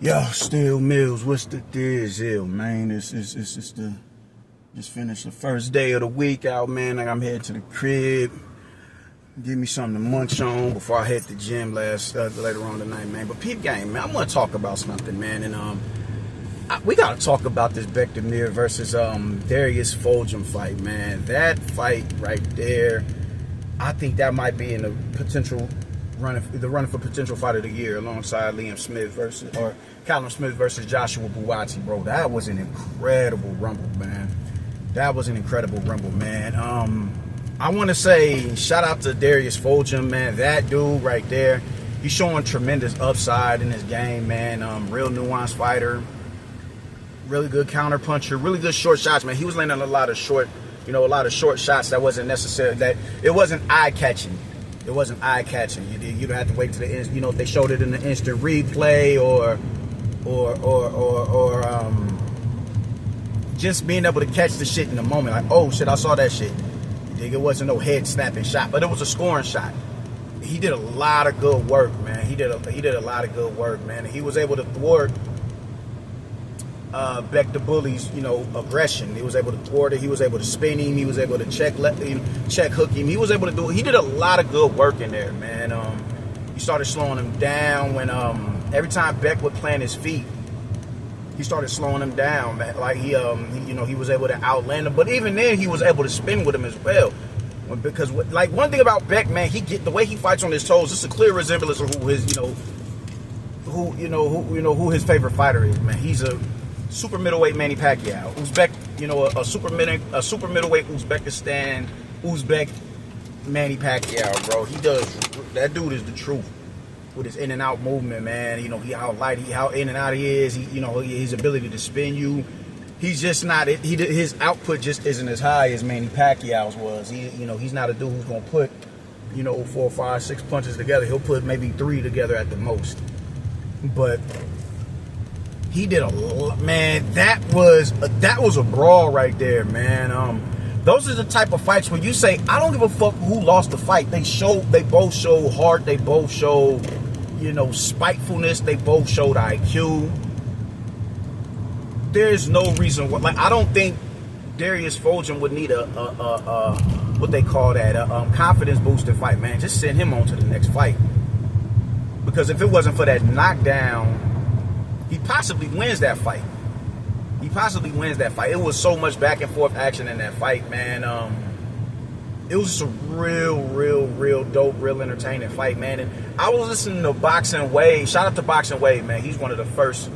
Yo, Still Mills, what's the deal, man? It's just finished the first day of the week out, man. Like I'm headed to the crib. Give me something to munch on before I hit the gym later on tonight, man. But peep game, man, I want to talk about something, man. And we gotta talk about this Bektemir versus Darius Fulghum fight, man. That fight right there, I think that might be in the potential running for potential fight of the year alongside Callum Smith versus Joshua Buatsi, bro. That was an incredible rumble, man. That was an incredible rumble, man. I want to say shout out to Darius Fulghum, man. That dude right there, he's showing tremendous upside in his game, man. Real nuanced fighter, really good counter puncher, really good short shots, man. He was landing a lot of short shots that wasn't necessary, that it wasn't eye catching. It wasn't eye catching. You don't have to wait to the end. You know, if they showed it in the instant replay or just being able to catch the shit in the moment, like, oh shit, I saw that shit. It wasn't no head snapping shot, but it was a scoring shot. He did a lot of good work, man. He did a lot of good work, man. He was able to thwart Beck the Bully's, aggression. He was able to thwart it. He was able to spin him. He was able to check hook him. He was able to do it. He did a lot of good work in there, man. He started slowing him down when every time Beck would plant his feet, he started slowing him down, man. Like he was able to outland him, but even then he was able to spin with him as well. Because like one thing about Beck, man, the way he fights on his toes, it's a clear resemblance of who his favorite fighter is, man. He's a super middleweight Manny Pacquiao. Uzbek, a super middleweight Uzbek Manny Pacquiao, bro. That dude is the truth with his in and out movement, man. How in and out he is. His ability to spin you. He's just not. His output just isn't as high as Manny Pacquiao's was. He's not a dude who's gonna put 4, 5, 6 punches together. He'll put maybe 3 together at the most. But he did a lot, man. That was a brawl right there, man. Those are the type of fights where you say, I don't give a fuck who lost the fight. They both show heart. They both show, spitefulness. They both showed IQ. There's no reason why. Like, I don't think Darius Fulghum would need a what they call that, a confidence boosting fight, man. Just send him on to the next fight. Because if it wasn't for that knockdown, he possibly wins that fight. It was so much back and forth action in that fight, man. It was just a real dope, real entertaining fight, man. And I was listening to Boxing Wave. Shout out to Boxing Wave, man. He's one of the first,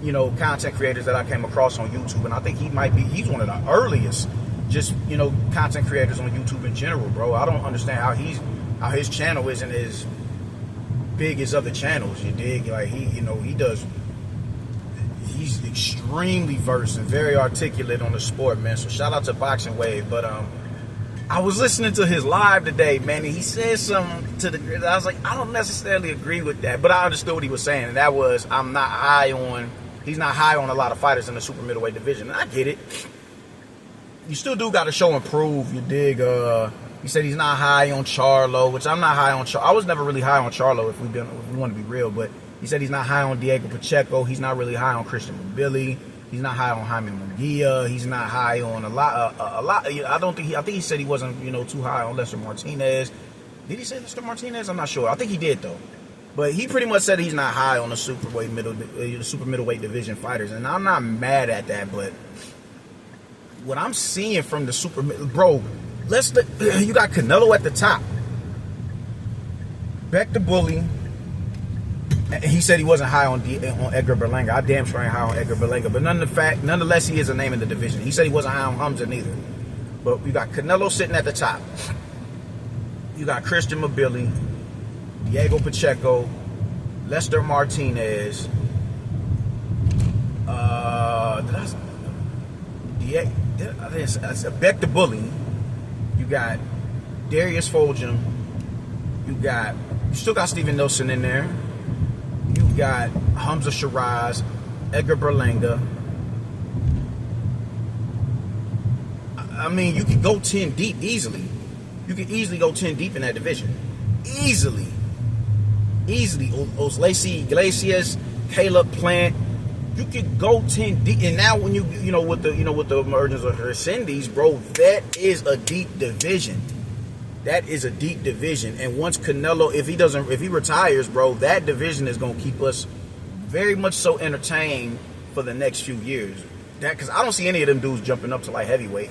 content creators that I came across on YouTube. And I think he's one of the earliest, just, content creators on YouTube in general, bro. I don't understand how his channel isn't as big as other channels, you dig? Like, he's extremely versed and very articulate on the sport, man. So shout out to Boxing Wave. But I was listening to his live today, man, and he said something I was like, I don't necessarily agree with that, but I understood what he was saying, and that was, he's not high on a lot of fighters in the super middleweight division. And I get it. You still do got to show and prove, you dig? He said he's not high on Charlo, which I'm not high on. I was never really high on Charlo, if we want to be real. But he said he's not high on Diego Pacheco. He's not really high on Christian Billy. He's not high on Jaime Munguia. He's not high on a lot. I think he said he wasn't too high on Lester Martinez. Did he say Lester Martinez? I'm not sure. I think he did though. But he pretty much said he's not high on the super middleweight division fighters, and I'm not mad at that. But what I'm seeing from the bro. You got Canelo at the top. Beck the Bully. He said he wasn't high on Edgar Berlanga. I damn sure ain't high on Edgar Berlanga. But nonetheless, he is a name in the division. He said he wasn't high on Hamza neither. But you got Canelo sitting at the top. You got Christian Mabili, Diego Pacheco, Lester Martinez. Beck the Bully. You got Darius Fulghum. You still got Steven Nelson in there. You got Hamza Shiraz, Edgar Berlanga. I mean, you could go 10 deep easily. You could easily go 10 deep in that division. Easily. Oslacey Iglesias, Caleb Plant. You could go 10 deep, and now when with the emergence of Hercindes, bro, that is a deep division. That is a deep division. And once Canelo, if he retires, bro, that division is gonna keep us very much so entertained for the next few years. Because I don't see any of them dudes jumping up to light heavyweight.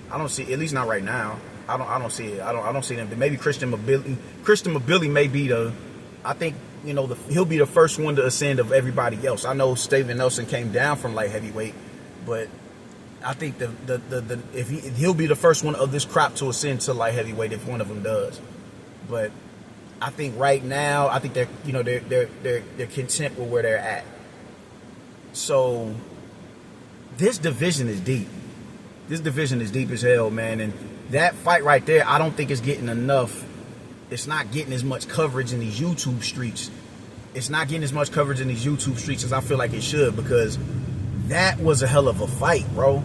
I don't see, at least not right now. I don't see it. I don't see them. Maybe Christian Mobility may be I think, he'll be the first one to ascend of everybody else. I know Steven Nelson came down from light heavyweight, but I think he'll be the first one of this crop to ascend to light heavyweight if one of them does. But I think right now, I think they're content with where they're at. So this division is deep. This division is deep as hell, man. And that fight right there, I don't think it's getting enough. It's not getting as much coverage in these YouTube streets. It's not getting as much coverage in these YouTube streets as I feel like it should, because that was a hell of a fight, bro.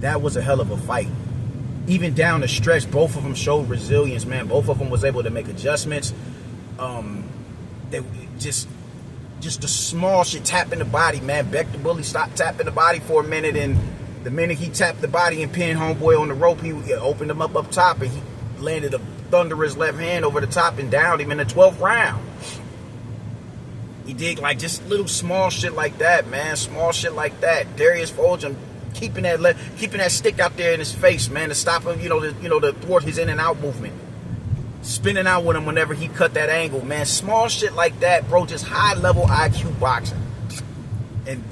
That was a hell of a fight. Even down the stretch, both of them showed resilience, man. Both of them was able to make adjustments. They just the small shit, tapping the body, man. Beck the Bully stopped tapping the body for a minute, and the minute he tapped the body and pinned homeboy on the rope, he opened him up top, and he landed a thunderous left hand over the top and downed him in the 12th round. He did like just little small shit like that, man. Small shit like that. Darius Fulghum keeping that stick out there in his face, man, to stop him, to thwart his in and out movement. Spinning out with him whenever he cut that angle, man. Small shit like that, bro. Just high level IQ boxing. And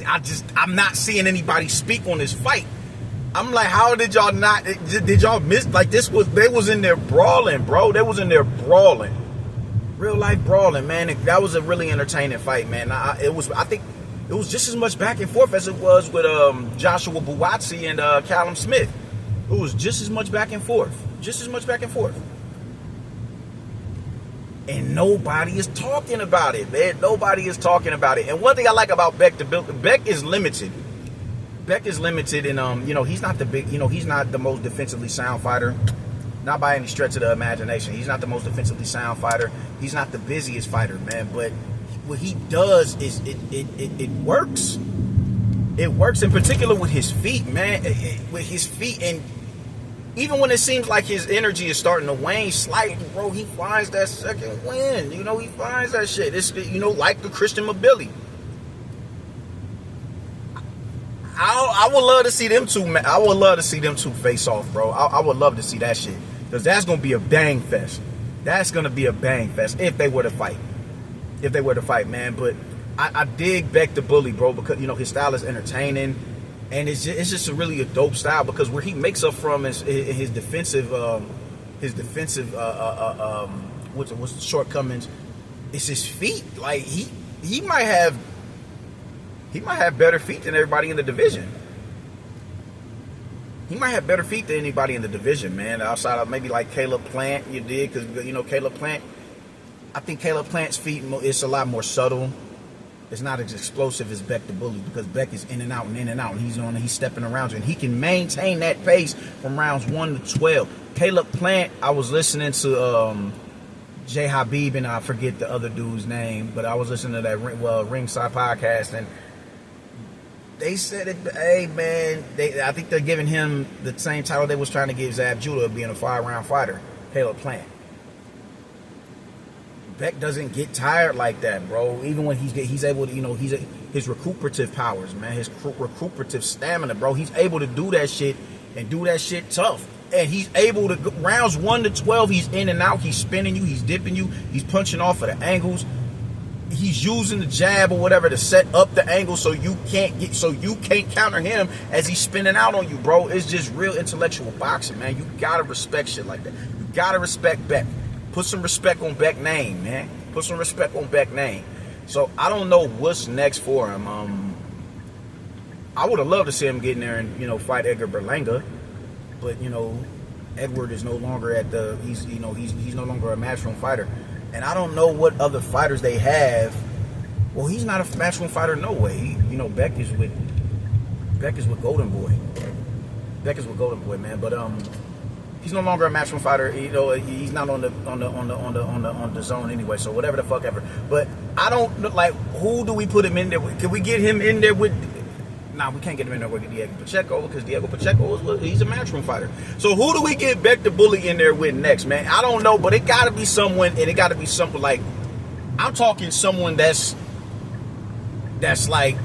I'm not seeing anybody speak on this fight. I'm like, how did y'all not? Did y'all miss? Like, they was in there brawling, bro. They was in there brawling, real life brawling, man. That was a really entertaining fight, man. I think it was just as much back and forth as it was with Joshua Buatsi and Callum Smith. It was just as much back and forth, And nobody is talking about it, man. Nobody is talking about it. And one thing I like about Beck is limited. Beck is limited, and he's not he's not the most defensively sound fighter, not by any stretch of the imagination. He's not the most defensively sound fighter. He's not the busiest fighter, man. But what he does is it works. It works in particular with his feet, man. With his feet, and even when it seems like his energy is starting to wane slightly, bro, he finds that second wind. He finds that shit. It's like the Christian Mobility. I would love to see them two. I would love to see them two face off, bro. I would love to see that shit, because that's gonna be a bang fest. That's gonna be a bang fest if they were to fight. Man. But I dig Beck the Bully, bro, because his style is entertaining, and it's just a really a dope style, because where he makes up from is his defensive what's the shortcomings? It's his feet. Like he might have better feet than everybody in the division. He might have better feet than anybody in the division, man. Outside of maybe like Caleb Plant, you did, because Caleb Plant. I think Caleb Plant's feet is a lot more subtle. It's not as explosive as Beck the Bully, because Beck is in and out, and he's stepping around you, and he can maintain that pace from rounds 1 to 12. Caleb Plant, I was listening to J Habib, and I forget the other dude's name, but I was listening to that Ringside podcast, and they said it, hey man, I think they're giving him the same title they was trying to give Zab Judah, being a 5-round fighter. Caleb Plant. Beck doesn't get tired like that, bro. Even when he's able to, his recuperative powers, man, his recuperative stamina, bro. He's able to do that shit and do that shit tough. And he's able to, rounds 1 to 12, he's in and out, he's spinning you, he's dipping you, he's punching off of the angles. He's using the jab or whatever to set up the angle so you can't counter him as he's spinning out on you, bro. It's just real intellectual boxing, man. You gotta respect shit like that. You gotta respect Beck. Put some respect on Beck's name, man. Put some respect on Beck's name. So I don't know what's next for him. I would have loved to see him get in there and fight Edgar Berlanga, but Edward is no longer at the. He's no longer a matchroom fighter. And I don't know what other fighters they have. Well, he's not a matchroom fighter, no way. Beck is with Golden Boy. Beck is with Golden Boy, man. But He's no longer a matchroom fighter. You know, he's not on the zone anyway. So whatever the fuck ever. But I don't like, who do we put him in there with? Can we get him in there with? Nah, we can't get him in there with Diego Pacheco, because Diego Pacheco he's a matchroom fighter. So who do we get Beck the Bully in there with next, man? I don't know, but it got to be someone, and it got to be something like, I'm talking someone that's like,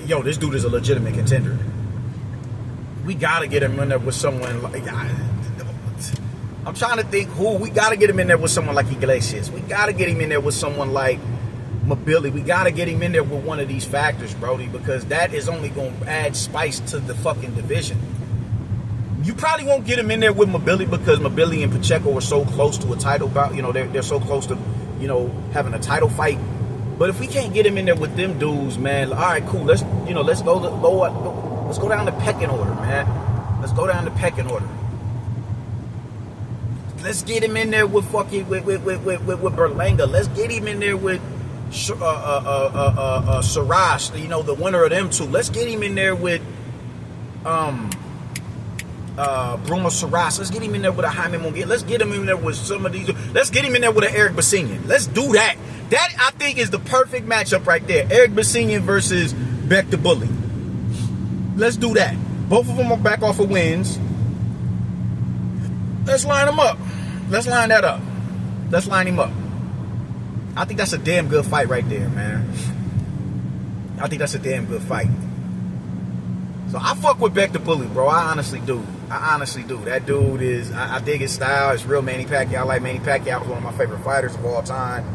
yo, this dude is a legitimate contender. We got to get him in there with someone like, I'm trying to think who. We got to get him in there with someone like Iglesias. We got to get him in there with someone like Mobility. We got to get him in there with one of these factors, Brody, because that is only going to add spice to the fucking division. You probably won't get him in there with Mobility because Mobility and Pacheco are so close to a title bout. You know, they're so close to, you know, having a title fight. But if we can't get him in there with them dudes, man, all right, cool. Let's go down the pecking order, man. Let's go down the pecking order. Let's get him in there with fucking with Berlanga. Let's get him in there with Sarash, you know, the winner of them two. Let's get him in there with Bruno Sarash. Let's get him in there with a Jaime Munguia. Let's get him in there with some of these. Let's get him in there with an Eric Bassinian. Let's do that. That, I think, is the perfect matchup right there. Eric Bassinian versus Beck the Bully. Let's do that. Both of them are back off of wins. Let's line them up. Let's line that up. Let's line him up. I think that's a damn good fight right there, man. I think that's a damn good fight. So I fuck with Beck the Bully, bro. I honestly do. That dude is, I dig his style. It's real Manny Pacquiao. I like Manny Pacquiao. He's one of my favorite fighters of all time.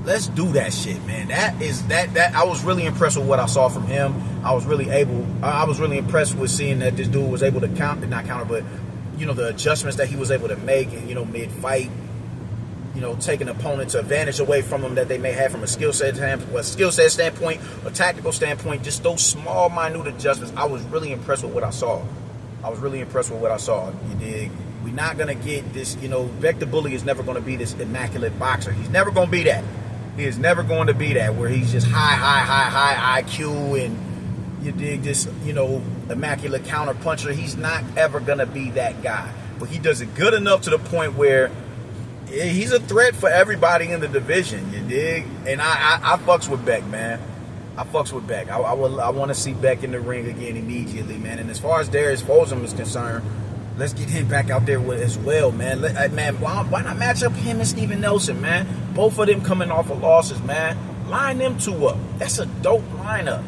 Let's do that shit, man. That I was really impressed with what I saw from him. I was really impressed with seeing that this dude was able to not counter, but, you know, the adjustments that he was able to make, and, you know, mid-fight, you know, taking opponents advantage away from them that they may have from a skill set standpoint, a tactical standpoint, just those small, minute adjustments. I was really impressed with what I saw. You dig? We're not going to get this, you know, Beck the Bully is never going to be this immaculate boxer. He's never going to be that. He is never going to be that, where he's just high IQ and, you dig, this, you know, immaculate counter puncher. He's not ever going to be that guy. But he does it good enough to the point where he's a threat for everybody in the division, you dig? And I fucks with Beck, man. I fucks with Beck. I want to see Beck in the ring again immediately, man. And as far as Darius Fulghum is concerned, let's get him back out there with as well, man. Man, why not match up him and Steven Nelson, man? Both of them coming off of losses, man. Line them two up. That's a dope lineup.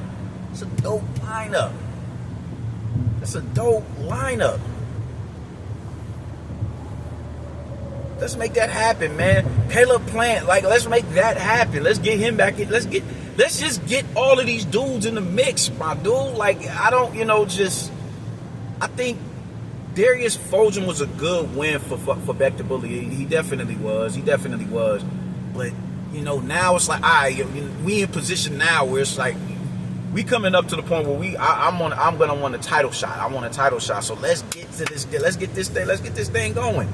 Let's make that happen, man. Caleb Plant, like, let's make that happen. Let's get him back in. Let's just get all of these dudes in the mix, my dude. Like, I think Darius Fulghum was a good win for Beck the Bully. He definitely was. But, you know, now it's like, all right, we in position now where it's like, we coming up to the point where I'm gonna want a title shot. I want a title shot. So let's get to this. Let's get this thing going.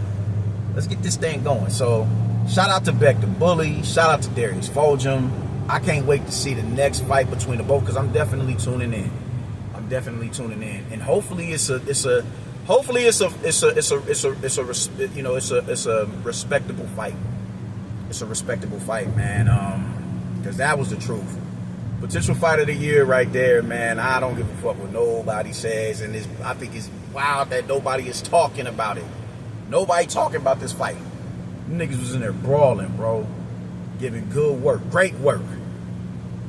So shout out to Beck the Bully. Shout out to Darius Fulghum. I can't wait to see the next fight between the both, because I'm definitely tuning in. And hopefully it's a respectable fight. It's a respectable fight, man. Because that was the truth. Potential fight of the year right there, man. I don't give a fuck what nobody says, and I think it's wild that nobody is talking about it. Nobody talking about this fight. Niggas was in there brawling, bro. Giving good work, great work.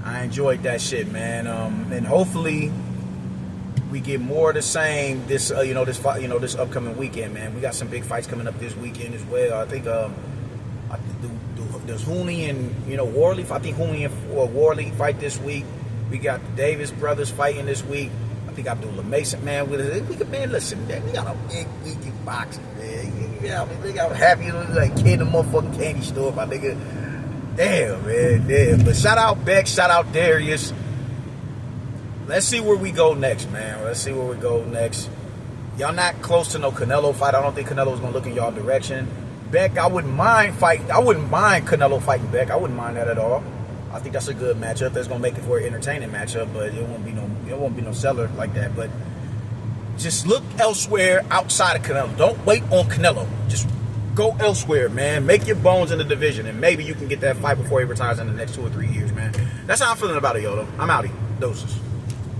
I enjoyed that shit, man. And hopefully we get more of the same this upcoming weekend, man. We got some big fights coming up this weekend as well. I think there's Hooney and Worley. I think Hooney and Worley fight this week. We got the Davis brothers fighting this week. I think Abdullah Mason, man, with it. We could, man, listen, man, we got a big week in boxing, man. They got happy like kid in the motherfucking candy store, my nigga. Damn, man, damn. But shout out Beck, shout out Darius. Let's see where we go next, man. Y'all not close to no Canelo fight. I don't think Canelo's gonna look in y'all direction. Beck, I wouldn't mind Canelo fighting Beck. I wouldn't mind that at all. I think that's a good matchup. That's gonna make it for an entertaining matchup, but it won't be no seller like that. But just look elsewhere outside of Canelo. Don't wait on Canelo. Just go elsewhere, man. Make your bones in the division, and maybe you can get that fight before he retires in the next 2 or 3 years, man. That's how I'm feeling about it, yo, though. I'm outie. Doses.